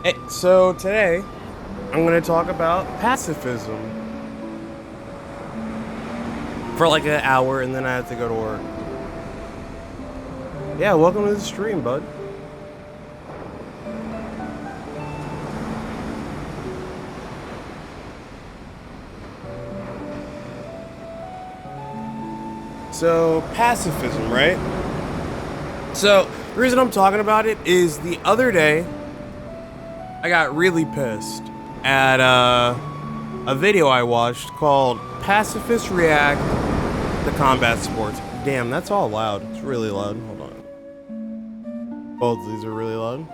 Hey, so today I'm going to talk about pacifism for like an hour and then I have to go to work. Yeah, welcome to the stream, bud. So, pacifism, right? So, the reason I'm talking about it is the other day I got really pissed at a video I watched called Pacifists React to Combat Sports. Damn, that's all loud. It's really loud. Hold on. Both of these are really loud.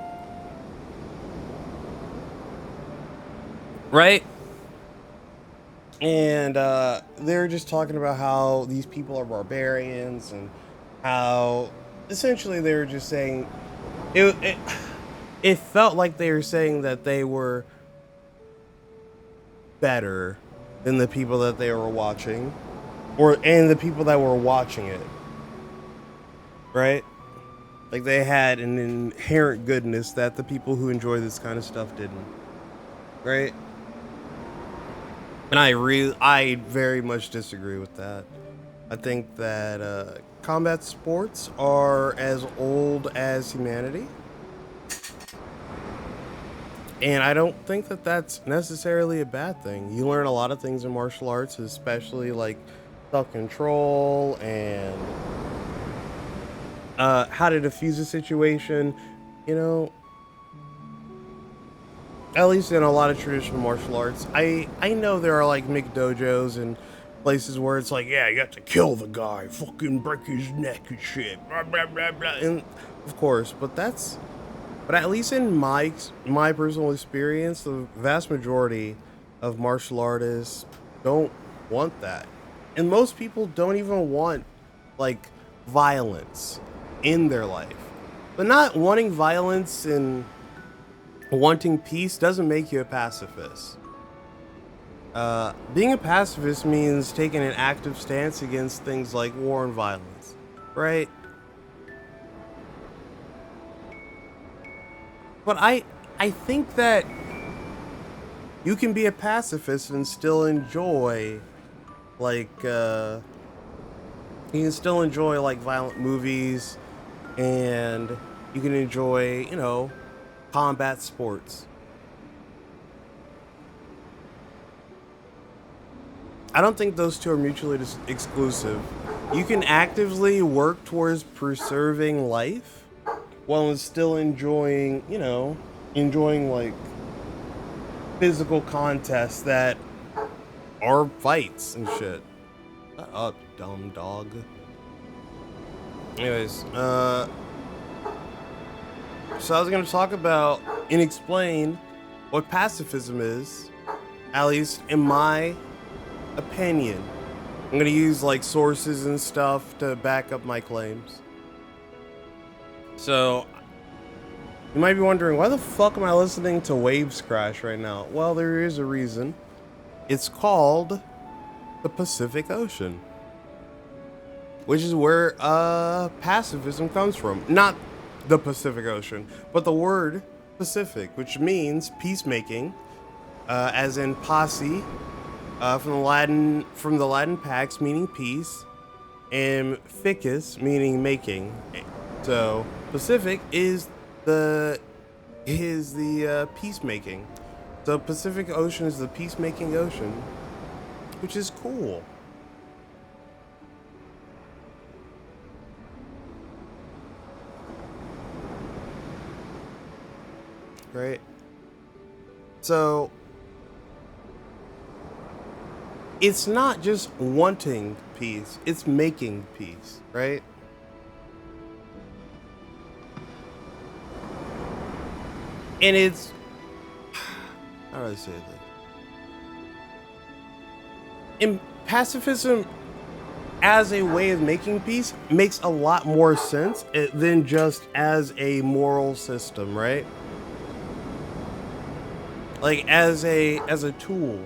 Right? And they're just talking about how these people are barbarians and how essentially they were just saying it felt like they were saying that they were better than the people that they were watching and the people that were watching it, right? Like they had an inherent goodness that the people who enjoy this kind of stuff didn't, right? And I very much disagree with that. I think that combat sports are as old as humanity. And I don't think that that's necessarily a bad thing. You learn a lot of things in martial arts, especially like self-control and how to defuse a situation. You know, at least in a lot of traditional martial arts, I know there are like McDojos and places where it's like, yeah, you have to kill the guy, fucking break his neck and shit, blah blah blah blah. And of course, but at least in my personal experience, the vast majority of martial artists don't want that, and most people don't even want like violence in their life. But not wanting violence and wanting peace doesn't make you a pacifist. Being a pacifist means taking an active stance against things like war and violence, right? But I think that you can be a pacifist and still enjoy like you can still enjoy like violent movies and you can enjoy, combat sports. I don't think those two are mutually exclusive. You can actively work towards preserving life while still enjoying, enjoying like physical contests that are fights and shit. Shut up, dumb dog. Anyways, so I was gonna talk about and explain what pacifism is, at least in my opinion. I'm gonna use like sources and stuff to back up my claims. So you might be wondering, why the fuck am I listening to waves crash right now? Well, there is a reason. It's called the Pacific Ocean, which is where pacifism comes from. Not the Pacific Ocean, but the word Pacific, which means peacemaking, as in posse, from the Latin pax meaning peace, and ficus meaning making. So Pacific is the peacemaking. So Pacific Ocean is the peacemaking ocean, which is cool. Right? So it's not just wanting peace, it's making peace, right? And it's how do I say this? In pacifism as a way of making peace makes a lot more sense than just as a moral system, right? Like as a tool.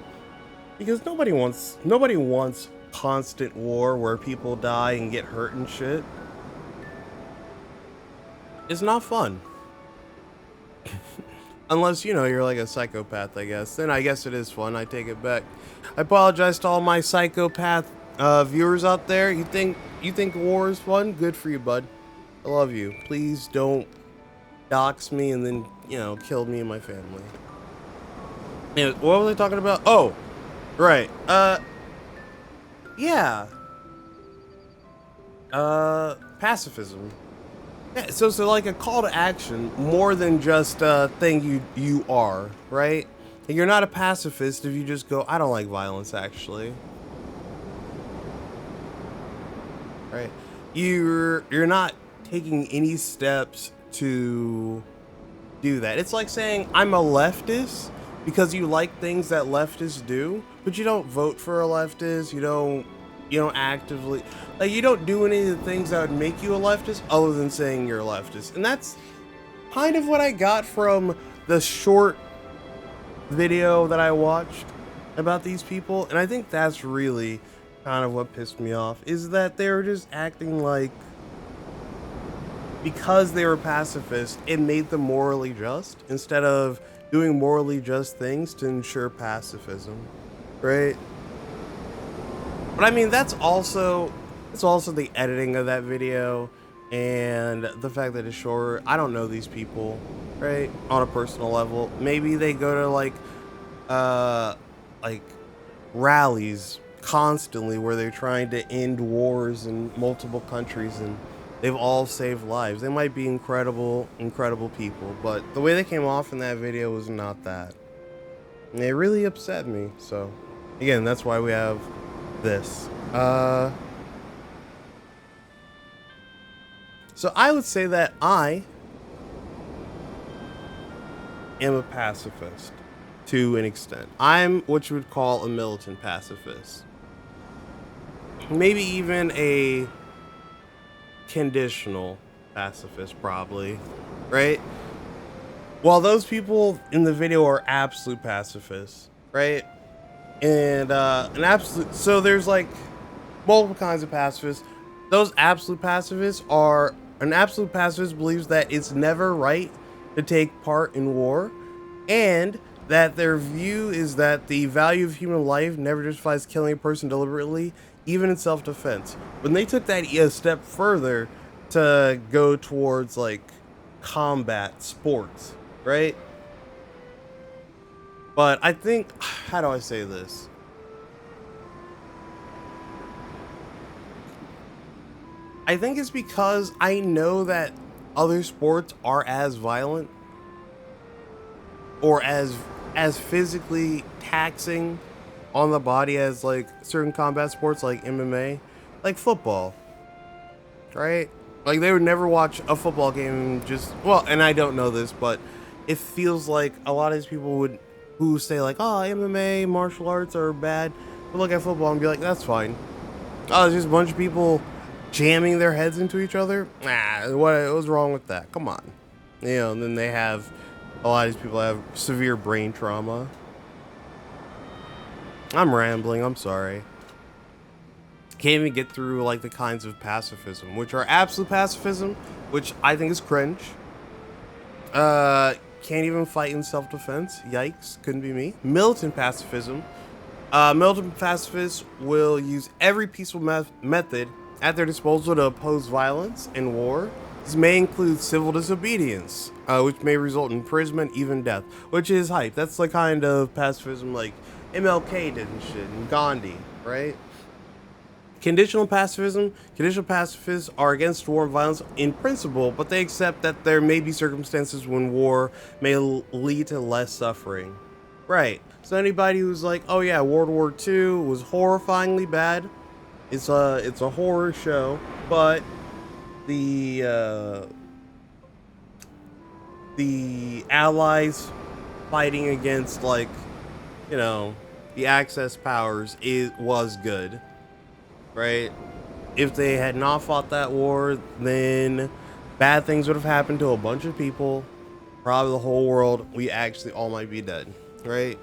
Because nobody wants constant war where people die and get hurt and shit. It's not fun. Unless, you know, you're like a psychopath, I guess. Then I guess it is fun. I take it back. I apologize to all my psychopath viewers out there. You think war is fun? Good for you, bud. I love you. Please don't dox me and then, you know, kill me and my family. Anyway, what was I talking about? Oh, right. Yeah. Pacifism. Yeah, so like a call to action more than just a thing you are, right? And you're not a pacifist if you just go, I don't like violence actually. Right? You're not taking any steps to do that. It's like saying I'm a leftist because you like things that leftists do, but you don't vote for a leftist. You don't actively, like, you don't do any of the things that would make you a leftist other than saying you're a leftist. And that's kind of what I got from the short video that I watched about these people. And I think that's really kind of what pissed me off, is that they were just acting like because they were pacifist, it made them morally just instead of doing morally just things to ensure pacifism, right? But I mean, it's also the editing of that video and the fact that it's short. I don't know these people, right? On a personal level, maybe they go to like rallies constantly where they're trying to end wars in multiple countries and they've all saved lives. They might be incredible people, but the way they came off in that video was not that. And it really upset me. So again, that's why we have this. So I would say that I am a pacifist to an extent. I'm what you would call a militant pacifist. Maybe even a conditional pacifist, probably, right? While those people in the video are absolute pacifists, right? And an absolute, so there's like multiple kinds of pacifists. Those absolute pacifists are, an absolute pacifist believes that it's never right to take part in war, and that their view is that the value of human life never justifies killing a person deliberately, even in self-defense. When they took that a step further to go towards like combat sports, right? But I think, how do I say this? I think it's because I know that other sports are as violent or as physically taxing on the body as like certain combat sports like MMA, like football, right? Like they would never watch a football game just, well, and I don't know this, but it feels like a lot of these people would who say like, oh, MMA, martial arts are bad, would look at football and be like, that's fine. Oh, it's just a bunch of people jamming their heads into each other. What's wrong with that? Come on. You know, and then they have, a lot of these people have severe brain trauma. I'm rambling, I'm sorry. Can't even get through like the kinds of pacifism, which are absolute pacifism, which I think is cringe. Can't even fight in self-defense. Yikes, couldn't be me. Militant pacifism. Militant pacifists will use every peaceful method at their disposal to oppose violence and war. This may include civil disobedience, which may result in imprisonment, even death, which is hype. That's the kind of pacifism like MLK did and shit, and Gandhi, right? Conditional pacifism. Conditional pacifists are against war and violence in principle, but they accept that there may be circumstances when war may lead to less suffering. Right. So anybody who's like, oh yeah, World War II was horrifyingly bad. It's a horror show, but the Allies fighting against, like, you know, the Axis powers was good, right? If they had not fought that war, then bad things would have happened to a bunch of people, probably the whole world. We actually all might be dead, right?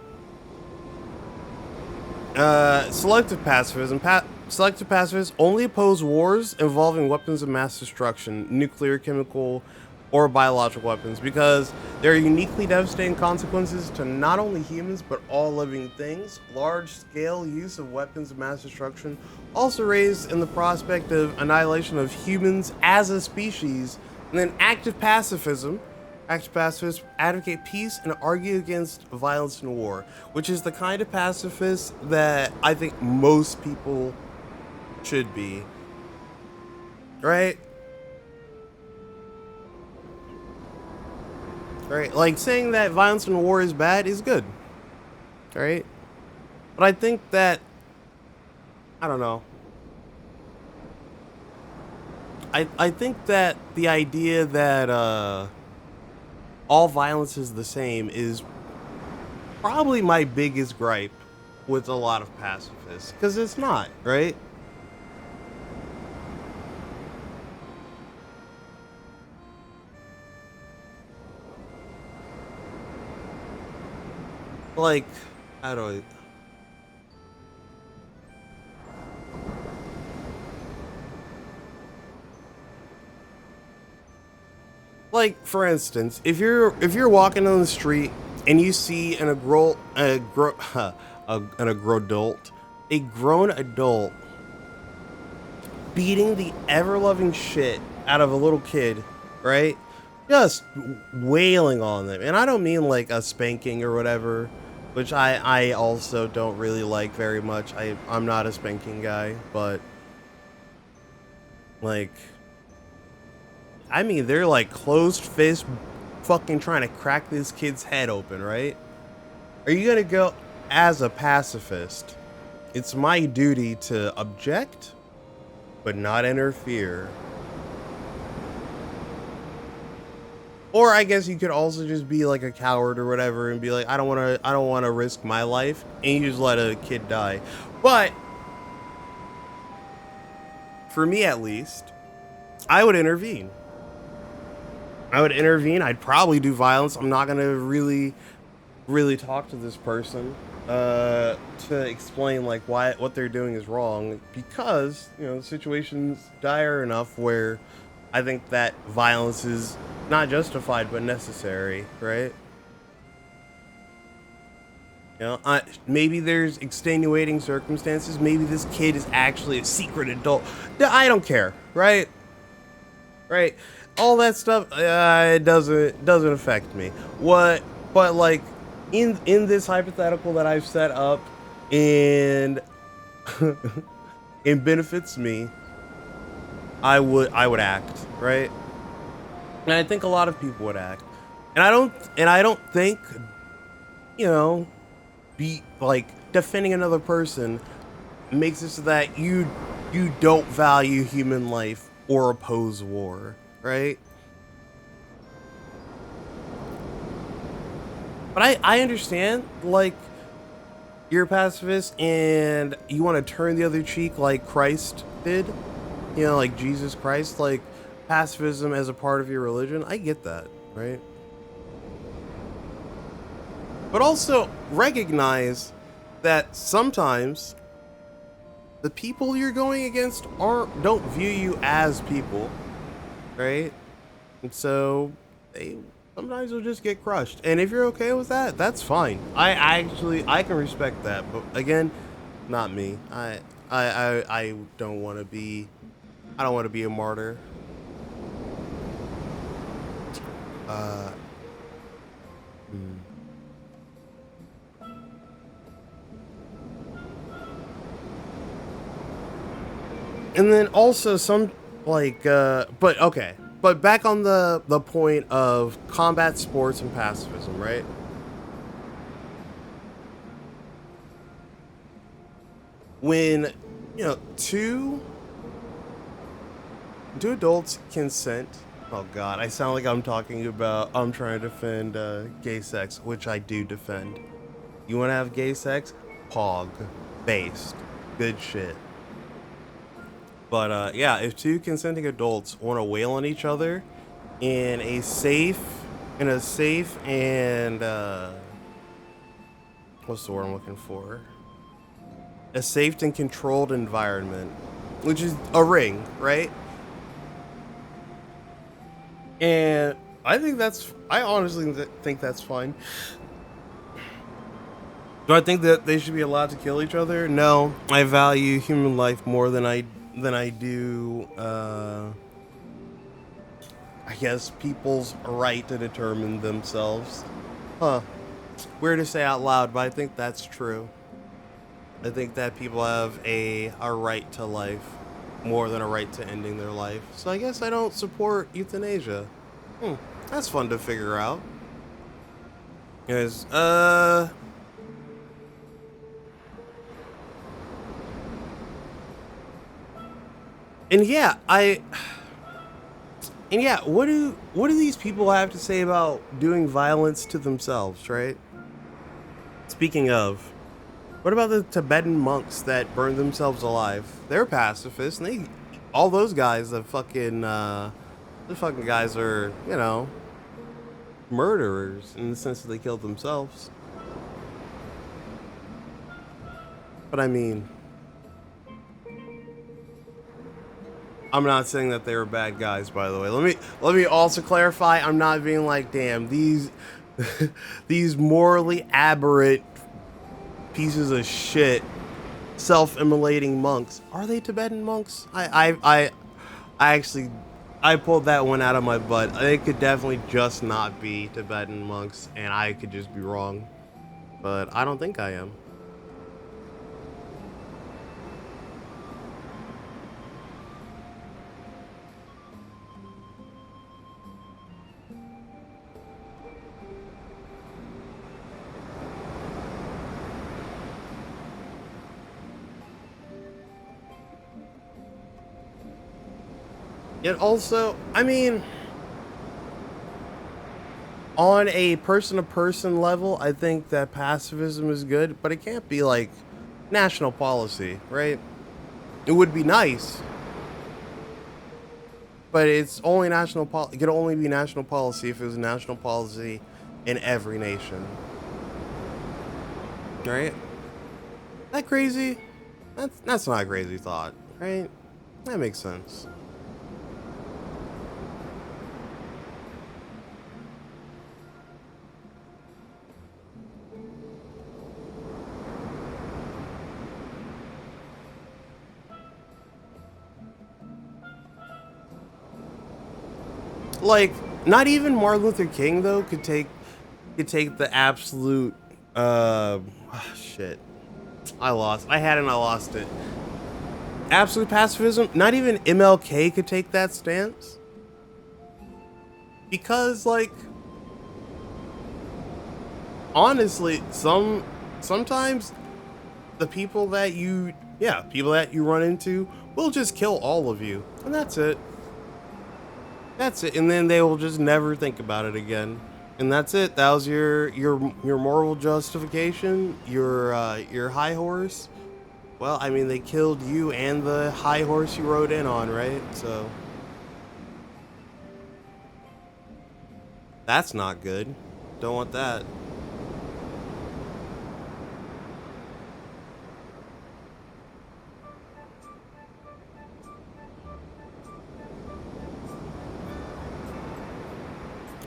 Selective pacifism. Selective pacifists only oppose wars involving weapons of mass destruction, nuclear, chemical, or biological weapons, because there are uniquely devastating consequences to not only humans but all living things. Large-scale use of weapons of mass destruction also raised in the prospect of annihilation of humans as a species. And then active pacifism. Active pacifists advocate peace and argue against violence and war, which is the kind of pacifist that I think most people should be. Right? Right? Like, saying that violence and war is bad is good. Right? But I think that, I don't know. I think that the idea that all violence is the same is probably my biggest gripe with a lot of pacifists, because it's not, right? Like, how do I? Like, for instance, if you're walking on the street and you see a grown adult beating the ever loving shit out of a little kid, right? Just wailing on them. And I don't mean like a spanking or whatever, which I also don't really like very much. I'm not a spanking guy, but like, I mean, they're like closed fist fucking trying to crack this kid's head open, right? Are you gonna go, as a pacifist, it's my duty to object, but not interfere. Or I guess you could also just be like a coward or whatever and be like, I don't wanna risk my life, and you just let a kid die. But for me at least, I would intervene. I'd probably do violence. I'm not gonna really talk to this person to explain like why what they're doing is wrong, because the situation's dire enough where I think that violence is not justified but necessary, right? Maybe there's extenuating circumstances. Maybe this kid is actually a secret adult. I don't care, right? Right? All that stuff, it doesn't affect me. What? But like, in this hypothetical that I've set up, and it benefits me, I would act, right? And I think a lot of people would act. And I don't think, you know, be like defending another person makes it so that you don't value human life or oppose war, right? But I understand, like, you're a pacifist and you want to turn the other cheek like Christ did, like Jesus Christ, like pacifism as a part of your religion. I get that, right? But also recognize that sometimes the people you're going against don't view you as people, right? And so they sometimes will just get crushed. And if you're okay with that, that's fine. I can respect that. But again, not me. I don't want to be a martyr. Uh hmm. And then also some, like, but okay. But back on the point of combat sports and pacifism, right? When, two adults consent. Oh God, I sound like I'm trying to defend gay sex, which I do defend. You want to have gay sex? Pog, based, good shit. But yeah, if two consenting adults want to wail on each other in a safe and what's the word I'm looking for? A safe and controlled environment, which is a ring, right? And I honestly think that's fine. Do I think that they should be allowed to kill each other? No, I value human life more than I do. I guess people's right to determine themselves. Huh. Weird to say out loud, but I think that's true. I think that people have a right to life more than a right to ending their life. So I guess I don't support euthanasia. Hmm. That's fun to figure out. Because, and yeah, what do these people have to say about doing violence to themselves, right? Speaking of, what about the Tibetan monks that burned themselves alive? They're pacifists, and all those guys, the fucking guys are, murderers in the sense that they killed themselves. But I mean, I'm not saying that they were bad guys, by the way. Let me also clarify. I'm not being like, damn, these these morally aberrant pieces of shit, self-immolating monks. Are they Tibetan monks? I actually I pulled that one out of my butt. It could definitely just not be Tibetan monks, and I could just be wrong. But I don't think I am. Yet also, I mean, on a person-to-person level, I think that pacifism is good, but it can't be like national policy, right? It would be nice, but it could only be national policy if it was national policy in every nation, right? That crazy? That's not a crazy thought, right? That makes sense. Like, not even Martin Luther King though could take the absolute shit. I had it and I lost it. Absolute pacifism. Not even MLK could take that stance. Because like honestly, sometimes the people that you run into will just kill all of you. And that's it. That's it. And then they will just never think about it again. And that's it. That was your moral justification, your high horse. Well, I mean, they killed you and the high horse you rode in on, right? So that's not good. Don't want that.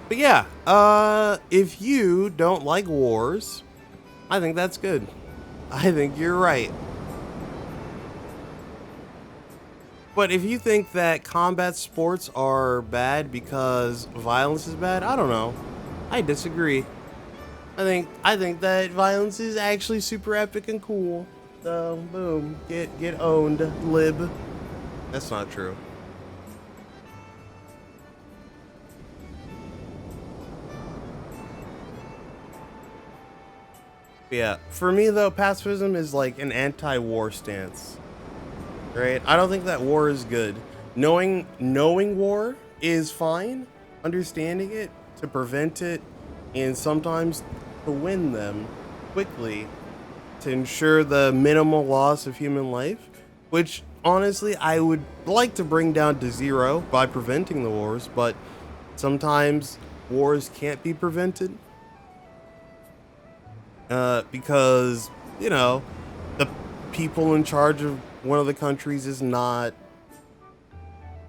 But yeah, if you don't like wars, I think that's good. I think you're right. But if you think that combat sports are bad because violence is bad, I don't know. I disagree. I think that violence is actually super epic and cool. So boom, get owned, lib. That's not true. Yeah, for me though, pacifism is like an anti-war stance, right? I don't think that war is good. Knowing war is fine. Understanding it to prevent it, and sometimes to win them quickly to ensure the minimal loss of human life, which honestly I would like to bring down to zero by preventing the wars, but sometimes wars can't be prevented because, you know, the people in charge of one of the countries is not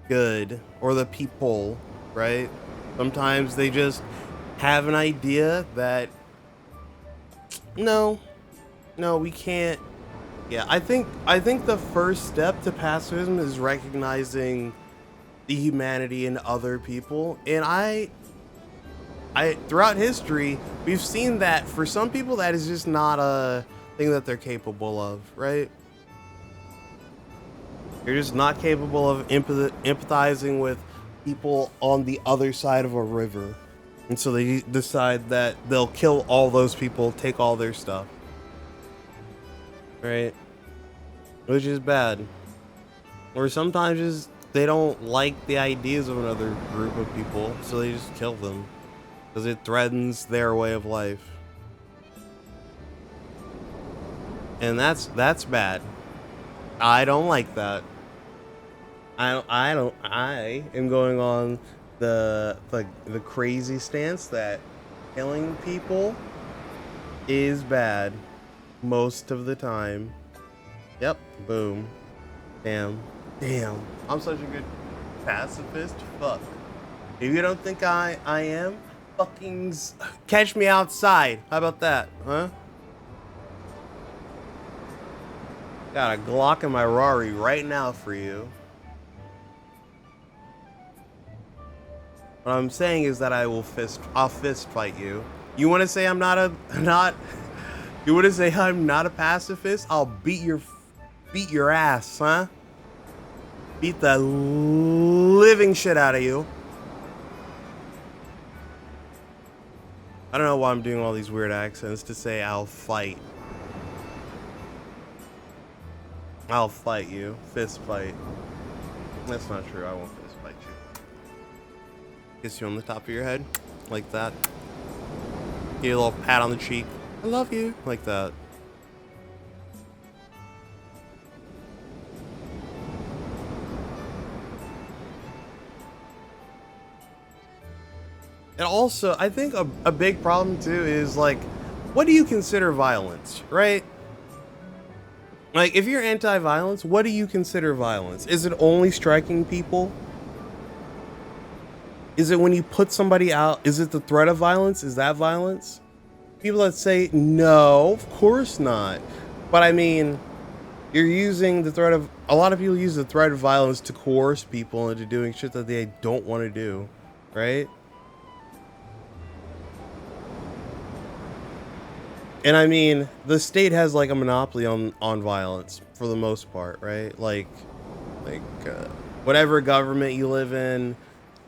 good, or the people, right? Sometimes they just have an idea that no, no, we can't. Yeah, I think the first step to pacifism is recognizing the humanity in other people. And I throughout history, we've seen that for some people that is just not a thing that they're capable of, right? You're just not capable of empathizing with people on the other side of a river. And so they decide that they'll kill all those people, take all their stuff, right? Which is bad. Or sometimes just they don't like the ideas of another group of people, so they just kill them because it threatens their way of life. And that's bad. I don't like that. I am going on the crazy stance that killing people is bad most of the time. Yep, boom. Damn. Damn. I'm such a good pacifist. Fuck. If you don't think I am, catch me outside. How about that, huh? Got a Glock in my Rari right now for you. What I'm saying is that I'll fist fight you. You want to say I'm not you want to say I'm not a pacifist? I'll beat your ass, huh? Beat the living shit out of you. I don't know why I'm doing all these weird accents to say I'll fight. I'll fight you. Fist fight. That's not true. I won't fist fight you. Kiss you on the top of your head. Like that. Give you a little pat on the cheek. I love you. Like that. And also, I think a big problem too is like, what do you consider violence, right? Like, if you're anti-violence, what do you consider violence? Is it only striking people? Is it when you put somebody out? Is it the threat of violence? Is that violence? People that say, no, of course not. But I mean, you're using a lot of people use the threat of violence to coerce people into doing shit that they don't want to do, right? And I mean, the state has like a monopoly on violence for the most part, right? Like whatever government you live in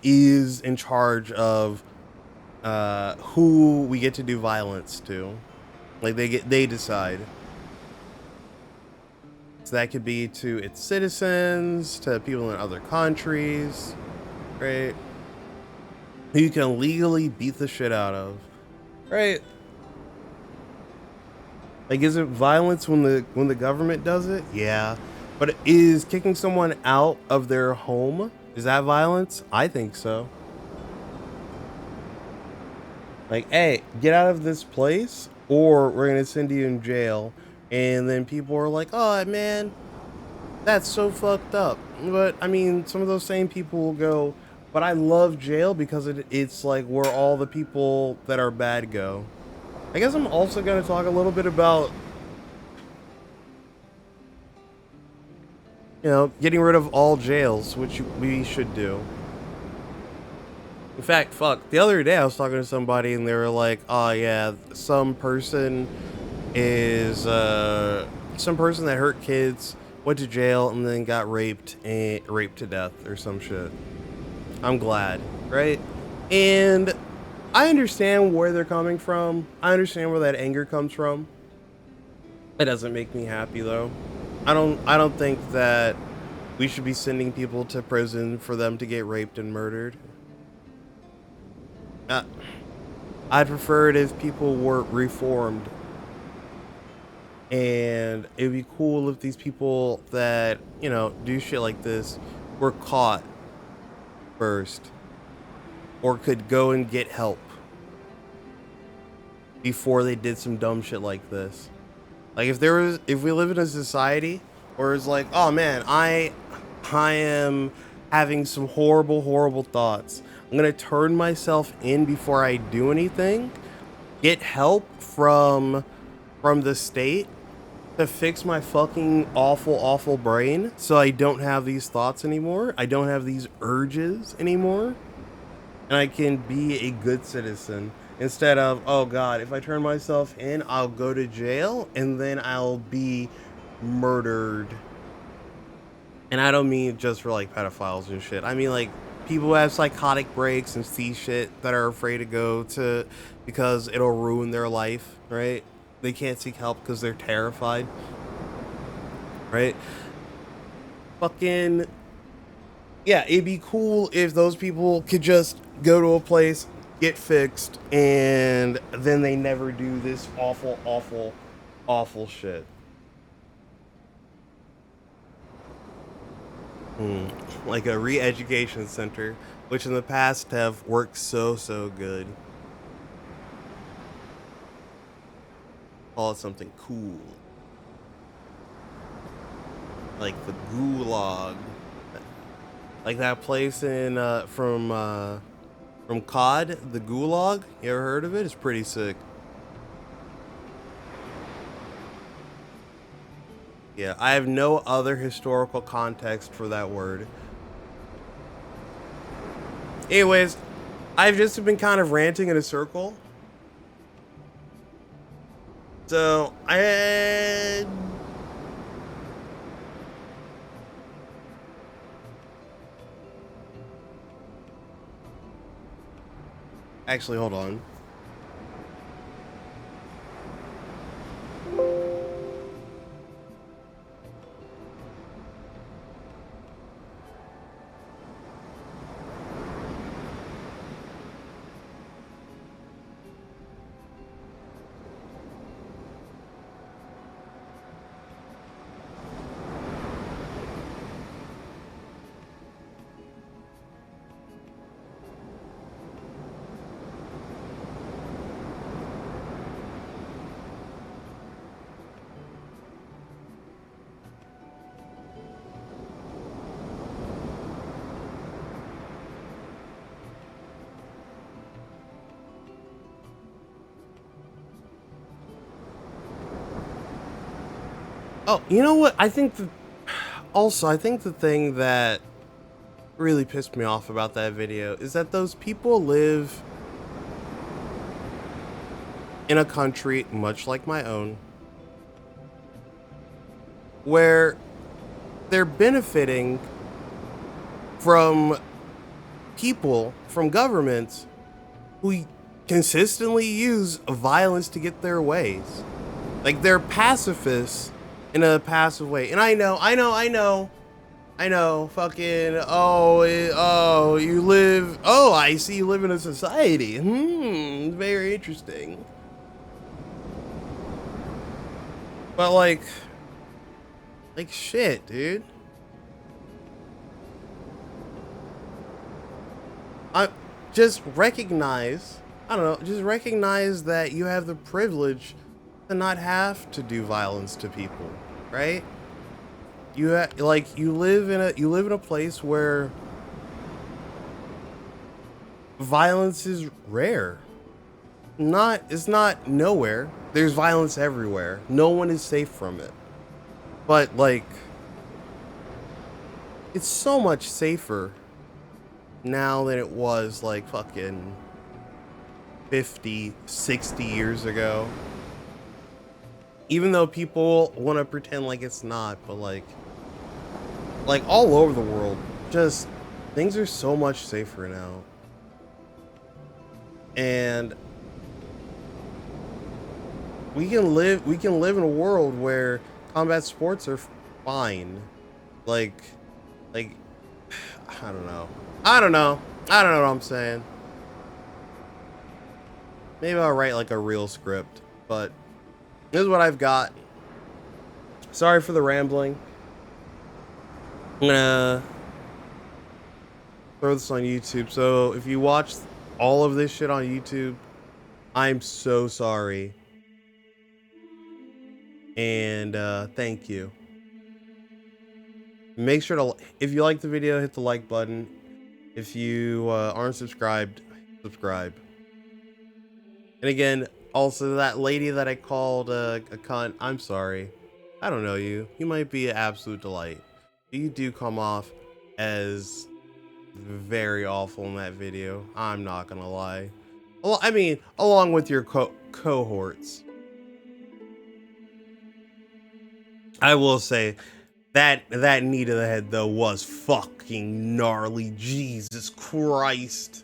is in charge of who we get to do violence to. Like they decide. So that could be to its citizens, to people in other countries, right? Who you can legally beat the shit out of, right? Like, is it violence when the government does it? Yeah. But is kicking someone out of their home, is that violence? I think so. Like, hey, get out of this place or we're going to send you in jail. And then people are like, oh, man, that's so fucked up. But, I mean, some of those same people will go, but I love jail because it's like where all the people that are bad go. I guess I'm also going to talk a little bit about, you know, getting rid of all jails, which we should do. In fact, fuck, the other day I was talking to somebody and they were like, oh yeah, some person that hurt kids, went to jail and then got raped to death or some shit. I'm glad, right? And I understand where they're coming from. I understand where that anger comes from. It doesn't make me happy though. I don't think that we should be sending people to prison for them to get raped and murdered. I'd prefer it if people were reformed. And it'd be cool if these people that, you know, do shit like this were caught first. Or could go and get help before they did some dumb shit like this. Like if we live in a society where it's like, oh man, I am having some horrible thoughts. I'm gonna turn myself in before I do anything, get help from the state to fix my fucking awful brain so I don't have these thoughts anymore. I don't have these urges anymore. And I can be a good citizen instead of, oh god, if I turn myself in, I'll go to jail and then I'll be murdered. And I don't mean just for like pedophiles and shit. I mean like people who have psychotic breaks and see shit that are afraid to go to because it'll ruin their life, right? They can't seek help because they're terrified, right? Fucking yeah, it'd be cool if those people could just go to a place, get fixed, and then they never do this awful shit. Like a re-education center, which in the past have worked so good. Call it something cool, like the Gulag, like that place in from COD, the Gulag. You ever heard of it? It's pretty sick. Yeah, I have no other historical context for that word. Anyways, I've just been kind of ranting in a circle. So, actually, hold on. Oh, you know what? I think the thing that really pissed me off about that video is that those people live in a country much like my own where they're benefiting from people, from governments who consistently use violence to get their ways. Like they're pacifists in a passive way. And I know, fucking, you live, I see you live in a society. Very interesting. But like shit, dude. I just recognize, I don't know, just recognize that you have the privilege to not have to do violence to people, right? You live in a place where violence is rare. It's not nowhere. There's violence everywhere. No one is safe from it. But like it's so much safer now than it was like fucking 50, 60 years ago. Even though people want to pretend like it's not, but like all over the world, just things are so much safer now. And we can live in a world where combat sports are fine. Like like I don't know. I don't know what I'm saying. Maybe I'll write like a real script, but this is what I've got. Sorry for the rambling. I'm gonna throw this on YouTube. So if you watch all of this shit on YouTube, I'm so sorry. And thank you. Make sure to, if you like the video, hit the like button. If you aren't subscribed, subscribe. And again, also that lady that I called a cunt, I'm sorry. I don't know you. You might be an absolute delight. You do come off as very awful in that video. I'm not gonna lie. Well, I mean, along with your cohorts. I will say that knee to the head though was fucking gnarly. Jesus Christ.